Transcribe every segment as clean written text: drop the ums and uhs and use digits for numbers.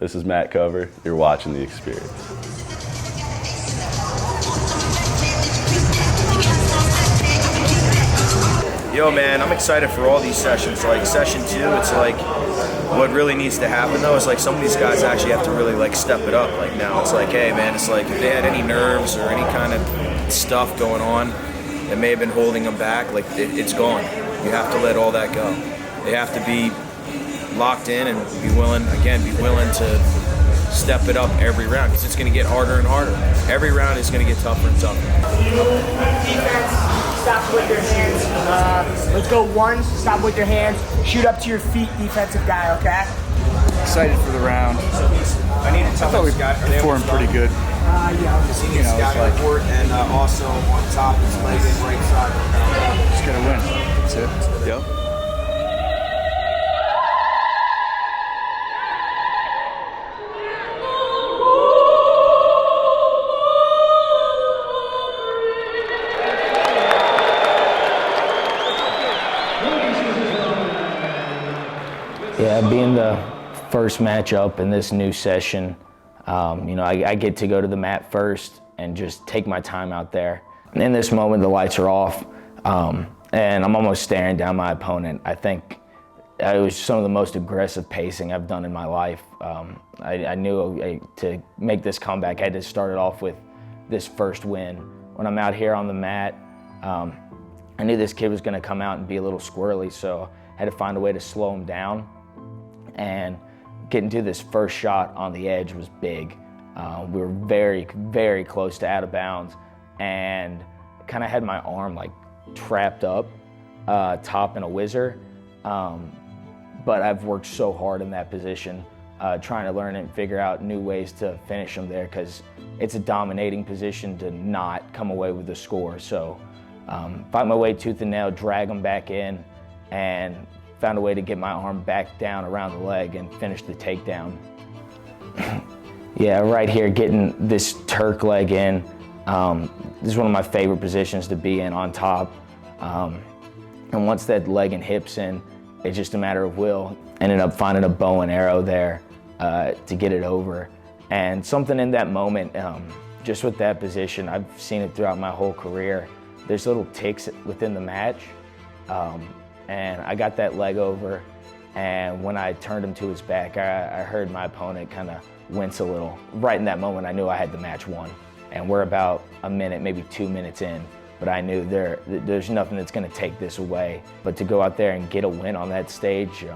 This is Matt Cover. You're watching The Experience. Yo, man, I'm excited for all these sessions. Like session 2, it's like what really needs to happen though is like some of these guys actually have to really like step it up. Like now it's like, hey man, it's like if they had any nerves or any kind of stuff going on that may have been holding them back, like it's gone. You have to let all that go. They have to be locked in and be willing to step it up every round because it's going to get harder and harder. Every round is going to get tougher and tougher. Defense, stop with your hands. Let's go one, stop with your hands. Shoot up to your feet, defensive guy, okay? Excited for the round. I need to tell thought we performed pretty good. You know, scouting report and also on top his leg and right side. Just gotta win. That's it. Yep. Yeah, being the first matchup in this new session, I get to go to the mat first and just take my time out there. And in this moment, the lights are off, and I'm almost staring down my opponent. I think it was some of the most aggressive pacing I've done in my life. I knew to make this comeback, I had to start it off with this first win. When I'm out here on the mat, I knew this kid was going to come out and be a little squirrely, so I had to find a way to slow him down. And getting to this first shot on the edge was big. We were very, very close to out of bounds and kind of had my arm like trapped up, top in a whizzer. But I've worked so hard in that position, trying to learn and figure out new ways to finish them there because it's a dominating position to not come away with the score. So fight my way tooth and nail, drag them back in, and found a way to get my arm back down around the leg and finish the takedown. Yeah, right here, getting this Turk leg in. This is one of my favorite positions to be in, on top. And once that leg and hips in, it's just a matter of will. Ended up finding a bow and arrow there to get it over. And something in that moment, just with that position, I've seen it throughout my whole career. There's little ticks within the match. And I got that leg over, and when I turned him to his back, I heard my opponent kind of wince a little. Right in that moment, I knew I had the match won. And we're about a minute, maybe 2 minutes in, but I knew there's nothing that's going to take this away. But to go out there and get a win on that stage, it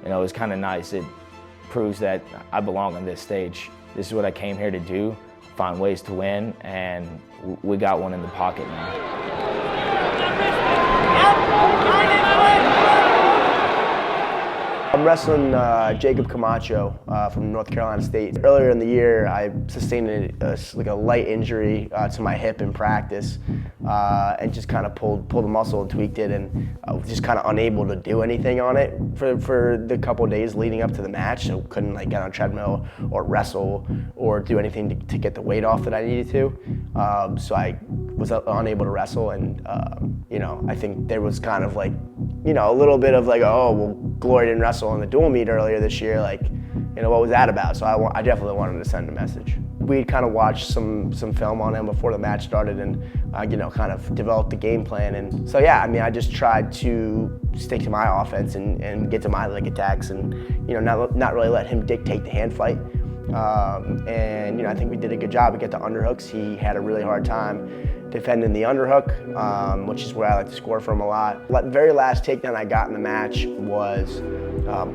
was kind of nice. It proves that I belong on this stage. This is what I came here to do, find ways to win, and we got one in the pocket now. I'm wrestling Jacob Camacho from North Carolina State. Earlier in the year, I sustained a light injury to my hip in practice, and just kind of pulled a muscle and tweaked it, and I was just kind of unable to do anything on it for the couple days leading up to the match. So couldn't like get on a treadmill or wrestle or do anything to get the weight off that I needed to. So I was unable to wrestle, and I think there was kind of like, a little bit of like, oh, well, Glory didn't wrestle in the dual meet earlier this year, like, what was that about? So I definitely wanted to send a message. We kind of watched some film on him before the match started, and kind of developed the game plan. And so yeah, I just tried to stick to my offense and get to my leg attacks, and not really let him dictate the hand fight. And I think we did a good job. We got the underhooks. He had a really hard time defending the underhook, which is where I like to score from a lot. The very last takedown I got in the match was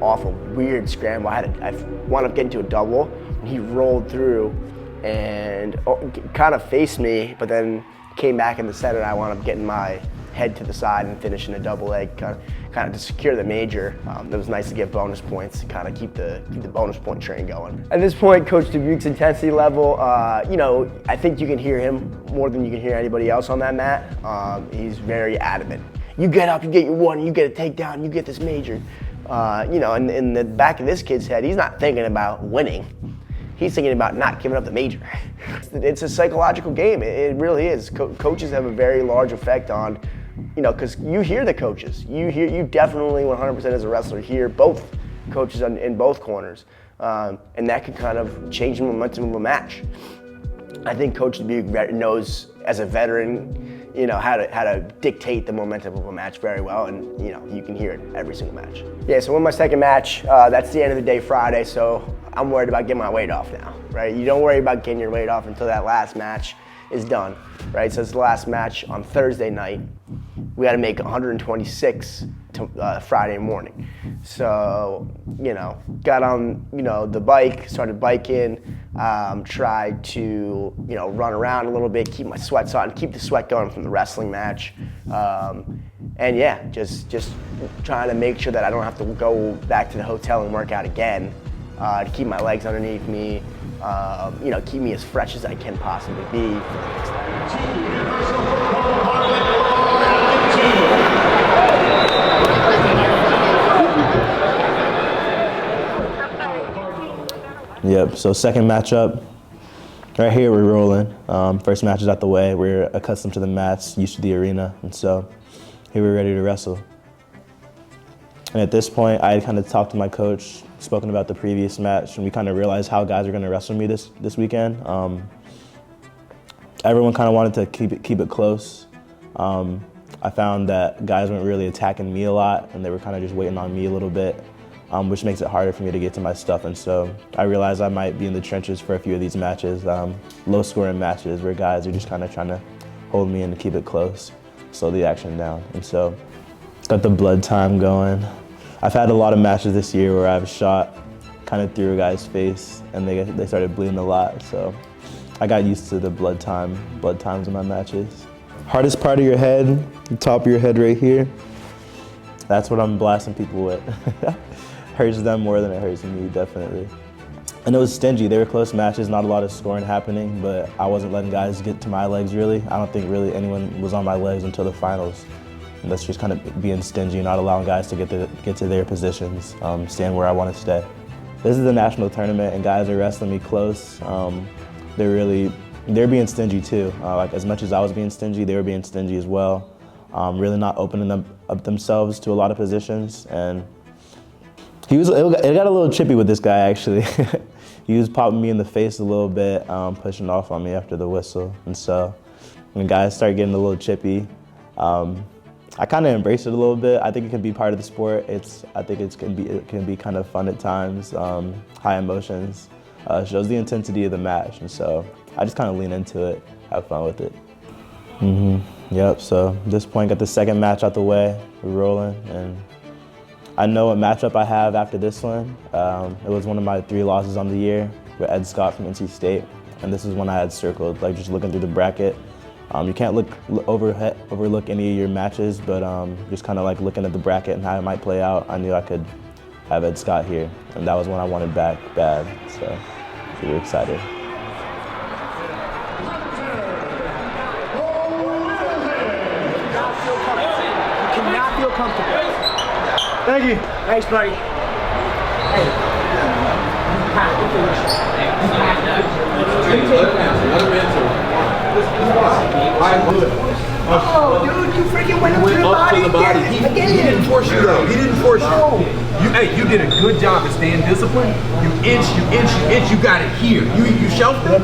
off a weird scramble. I wound up getting to a double, and he rolled through and kind of faced me, but then came back in the center, and I wound up getting my head to the side and finishing a double leg, kind of to secure the major. It was nice to get bonus points, kind of keep the bonus point train going. At this point, Coach Dubuque's intensity level, I think you can hear him more than you can hear anybody else on that mat. He's very adamant. You get up, you get your one, you get a takedown, you get this major. In the back of this kid's head, he's not thinking about winning. He's thinking about not giving up the major. It's a psychological game. It really is. Coaches have a very large effect on, because you hear the coaches. You definitely 100% as a wrestler hear both coaches in both corners. and that can kind of change the momentum of a match. I think Coach Dubuque knows, as a veteran, how to dictate the momentum of a match very well, and you can hear it every single match. Yeah, so in my second match, that's the end of the day Friday, so I'm worried about getting my weight off now, right? You don't worry about getting your weight off until that last match is done, right? So it's the last match on Thursday night. We got to make 126 to Friday morning. So, got on, the bike, started biking, tried to, run around a little bit, keep my sweats on, keep the sweat going from the wrestling match. And yeah, just trying to make sure that I don't have to go back to the hotel and work out again, to keep my legs underneath me, keep me as fresh as I can possibly be for the next time. Yep, so second matchup, right here we're rolling. First match is out the way. We're accustomed to the mats, used to the arena, and so here we're ready to wrestle. And at this point, I had kind of talked to my coach, spoken about the previous match, and we kind of realized how guys are going to wrestle me this weekend. Everyone kind of wanted to keep it close. I found that guys weren't really attacking me a lot, and they were kind of just waiting on me a little bit, which makes it harder for me to get to my stuff. And so I realized I might be in the trenches for a few of these matches, low-scoring matches where guys are just kind of trying to hold me in to keep it close, slow the action down. And so got the blood time going. I've had a lot of matches this year where I've shot kind of through a guy's face and they started bleeding a lot. So I got used to the blood times in my matches. Hardest part of your head, the top of your head right here, that's what I'm blasting people with. Hurts them more than it hurts me, definitely. And it was stingy. They were close matches, not a lot of scoring happening, but I wasn't letting guys get to my legs really. I don't think really anyone was on my legs until the finals. And that's just kind of being stingy, not allowing guys to get to their positions, stand where I want to stay. This is a national tournament and guys are wrestling me close. They're being stingy too. Like as much as I was being stingy, they were being stingy as well. Really not opening up themselves to a lot of positions. And it got a little chippy with this guy actually. He was popping me in the face a little bit, pushing off on me after the whistle. And so when guys start getting a little chippy, I kind of embrace it a little bit. I think it can be part of the sport. I think it can be kind of fun at times, high emotions. Shows the intensity of the match, and so I just kind of lean into it, have fun with it. Yep, so at this point, got the second match out the way, we're rolling, and I know what matchup I have after this one. It was one of my 3 losses on the year with Ed Scott from NC State, and this is one I had circled, like just looking through the bracket. You can't overlook any of your matches, but just kind of like looking at the bracket and how it might play out, I knew I could have Ed Scott here, and that was one I wanted back bad, so we were excited. You cannot feel comfortable. Thank you. Thanks, buddy. Oh, dude, you freaking went up to the body. He didn't force you though. He didn't force you. You did a good job of staying disciplined. You inch. You got it here. You shelved it.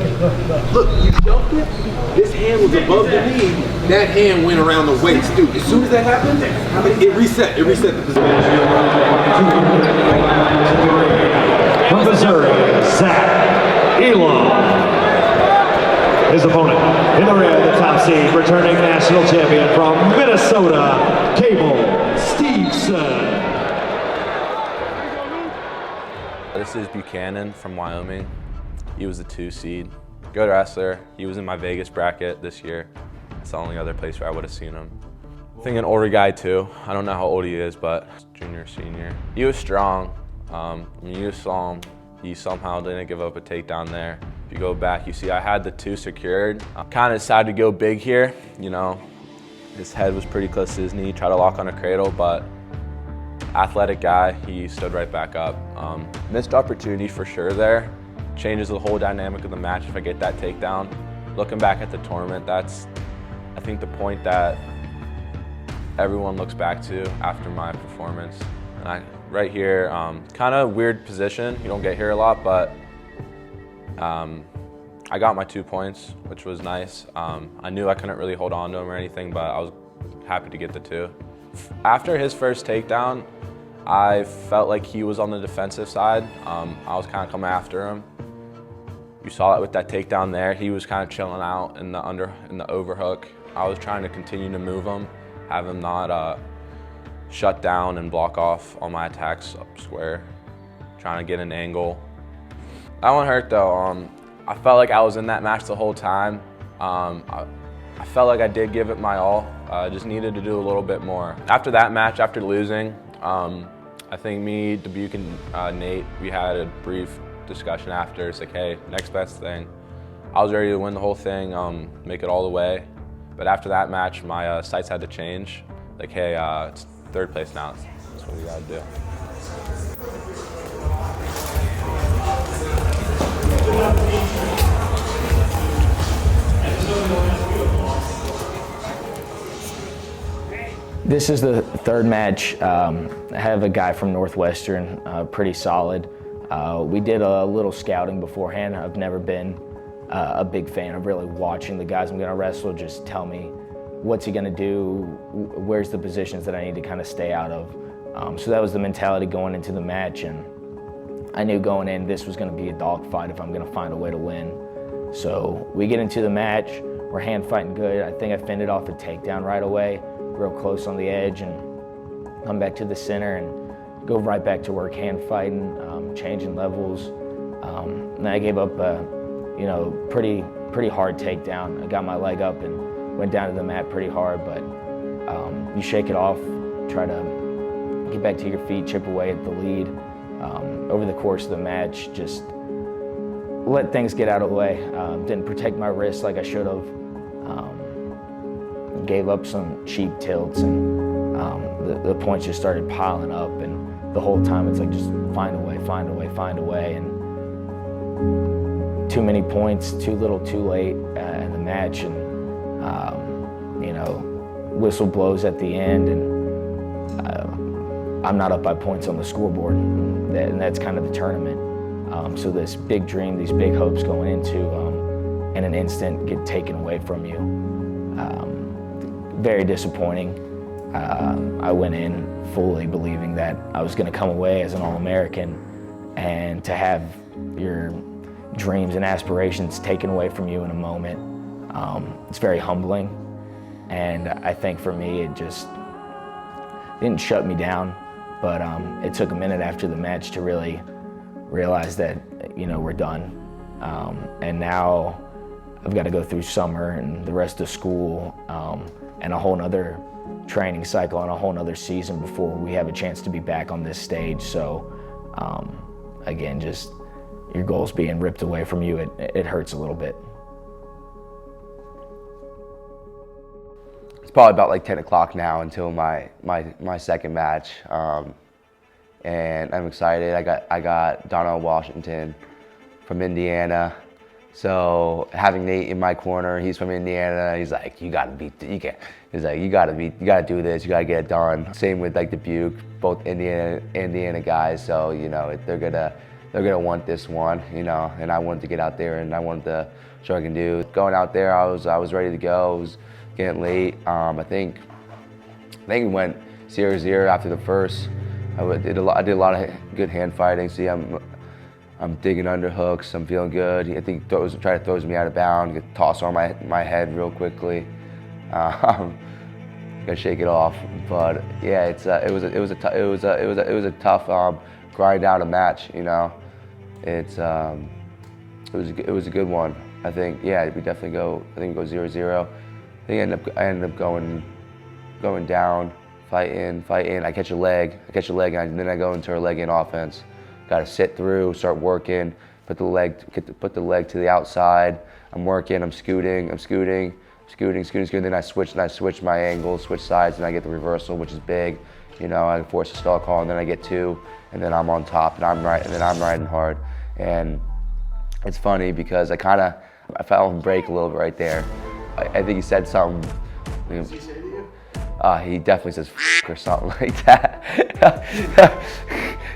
Look, you shelved it. This hand was above the knee. That hand went around the waist, dude. As soon as that happened, it reset. It reset the position. From Missouri, Zach Elon. His opponent in the red, the top seed, returning national champion from Minnesota, Cable Stevenson. This is Buchanan from Wyoming. He was a 2 seed. Good wrestler. He was in my Vegas bracket this year. It's the only other place where I would have seen him. I think an older guy too. I don't know how old he is, but junior, senior. He was strong. When you saw him, he somehow didn't give up a takedown there. If you go back, you see I had the 2 secured. Kind of decided to go big here. His head was pretty close to his knee, tried to lock on a cradle, but athletic guy, he stood right back up. Missed opportunity for sure there. Changes the whole dynamic of the match if I get that takedown. Looking back at the tournament, that's, I think, the point that everyone looks back to after my performance. And right here. Kind of weird position. You don't get here a lot, but I got my 2 points, which was nice. I knew I couldn't really hold on to him or anything, but I was happy to get the 2. After his first takedown, I felt like he was on the defensive side. I was kind of coming after him. You saw it with that takedown there. He was kind of chilling out in the overhook. I was trying to continue to move him, have him not shut down and block off all my attacks up square, trying to get an angle. That one hurt though. I felt like I was in that match the whole time. I felt like I did give it my all. I just needed to do a little bit more. After that match, after losing, I think me, Dubuque, and Nate, we had a brief discussion after. It's like, hey, next best thing. I was ready to win the whole thing, make it all the way. But after that match, my sights had to change. Like, hey, it's 3rd place now. That's what we gotta do. This is the 3rd match. I have a guy from Northwestern, pretty solid. We did a little scouting beforehand. I've never been a big fan of really watching the guys I'm gonna wrestle just tell me what's he gonna do, where's the positions that I need to kind of stay out of. So that was the mentality going into the match, and I knew going in this was gonna be a dogfight if I'm gonna find a way to win. So we get into the match, we're hand fighting good. I think I fended off a takedown right away, real close on the edge, and come back to the center and go right back to work hand fighting, changing levels. And then I gave up pretty hard takedown. I got my leg up and went down to the mat pretty hard, but you shake it off, try to get back to your feet, chip away at the lead. Over the course of the match, just let things get out of the way. Didn't protect my wrist like I should have. Gave up some cheap tilts, and the points just started piling up, and the whole time it's like just find a way, find a way, find a way, and too many points, too little, too late in the match, and whistle blows at the end, and I'm not up by points on the scoreboard, and that's kind of the tournament. So this big dream, these big hopes going into, in an instant, get taken away from you. Very disappointing. I went in fully believing that I was going to come away as an All-American, and to have your dreams and aspirations taken away from you in a moment, it's very humbling. And I think for me, it just didn't shut me down, but it took a minute after the match to really realize that, we're done. And now I've got to go through summer and the rest of school, and a whole nother training cycle and a whole nother season before we have a chance to be back on this stage. So again, just your goals being ripped away from you, it hurts a little bit. It's probably about like 10 o'clock now until my second match. And I'm excited. I got Donald Washington from Indiana. So having Nate in my corner, he's from Indiana. He's like, you gotta do this. You gotta get it done. Same with like Dubuque, both Indiana guys. So they're gonna want this one, and I wanted to get out there and I wanted to show what I can do. Going out there, I was ready to go. It was getting late. I think we went 0-0 after the first. I did a lot of good hand fighting. See, I'm digging under hooks. I'm feeling good. I think try to throws me out of bounds. Get tossed on my head real quickly. Gotta shake it off. But yeah, it was a tough grind out a match. It was a good one. I think we definitely go. I think we go 0-0. I think I ended up going down, fighting. I catch a leg, and then I go into a leg in offense. Got to sit through, start working, put the leg to the outside. I'm working, I'm scooting. Then I switch my angle, switch sides, and I get the reversal, which is big. I force a stall call, and then I get 2, and then I'm on top, and I'm riding hard. And it's funny because I fell on break a little bit right there. I think he said something. What did he say to you? He definitely says "f*** or something like that.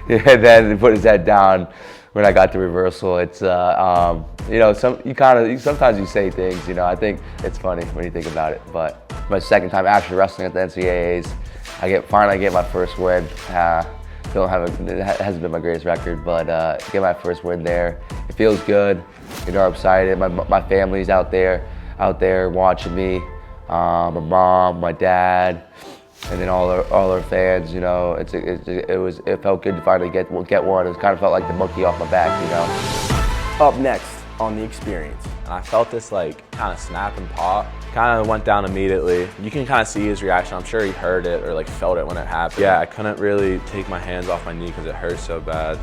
And then he put his head down when I got the reversal. It's you know, sometimes you say things, you know, I think it's funny when you think about it. But my second time actually wrestling at the NCAAs, finally get my first win. It hasn't been my greatest record, but get my first win there. It feels good. You know, I'm excited. My family's out there watching me. My mom, my dad, and then all our fans. You know, it felt good to finally get one. It kind of felt like the monkey off my back. You know. Up next on The Experience. And I felt this like kind of snap and pop. Kind of went down immediately. You can kind of see his reaction. I'm sure he heard it or like felt it when it happened. Yeah, I couldn't really take my hands off my knee because it hurt so bad.